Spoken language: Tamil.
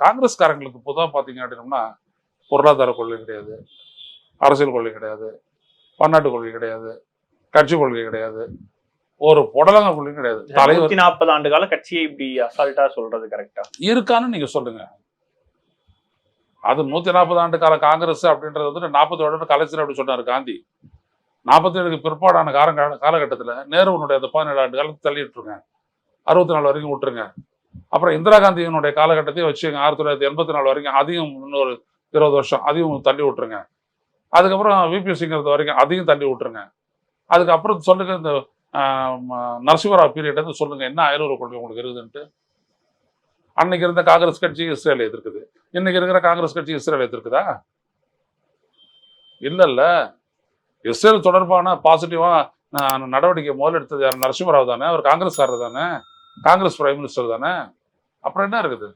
காங்கிரஸ்காரங்களுக்கு பொதுவாக பார்த்தீங்க அப்படின்னோம்னா பொருளாதார கொள்கை கிடையாது, அரசியல் கொள்கை கிடையாது, பன்னாட்டு கொள்கை கிடையாது, கட்சி கொள்கை கிடையாது, ஒரு புடலங்க கொள்கை கிடையாது. தலைவர் 40 ஆண்டு கால கட்சியை இப்படி அசால்ட்டா சொல்றது கரெக்டா இருக்கான்னு நீங்க சொல்லுங்க. அது 140 ஆண்டு கால காங்கிரஸ் அப்படின்றது வந்து 40 வருடம் கலைஞர் அப்படி சொன்னாரு காந்தி. 47க்கு பிற்பாடான காலகட்டத்தில் நேருவனுடைய அந்த 17 ஆண்டு காலத்தை தள்ளி விட்டுருங்க, 64 வரைக்கும் விட்டுருங்க. அப்புறம் இந்திரா காந்தியினுடைய காலகட்டத்தையும் வச்சுங்க, 1984 வரைக்கும், அதையும் இன்னொரு 20 வருஷம் அதையும் தள்ளி விட்டுருங்க. அதுக்கப்புறம் விபி சிங்கிறது வரைக்கும் அதையும் தள்ளி விட்டுருங்க. அதுக்கப்புறம் சொல்லுங்க, இந்த நரசிம்மராவ் பீரியட் வந்து சொல்லுங்க என்ன அயலுறவு கொள்கை உங்களுக்கு இருக்குதுன்ட்டு. அன்னைக்கு இருந்த காங்கிரஸ் கட்சி இஸ்ரேலை எதிர்க்குது, இன்னைக்கு இருக்கிற காங்கிரஸ் கட்சி இஸ்ரேலை எதிர்க்குதா? இல்ல. இஸ்ரேல் தொடர்பான பாசிட்டிவா நடவடிக்கை முதல் எடுத்தது யார்? நரசிம்மராவ் தானே. அவர் காங்கிரஸ்காரர் தானே, காங்கிரஸ் பிரைம் மினிஸ்டர் தானே. அப்புறம் என்ன இருக்குது?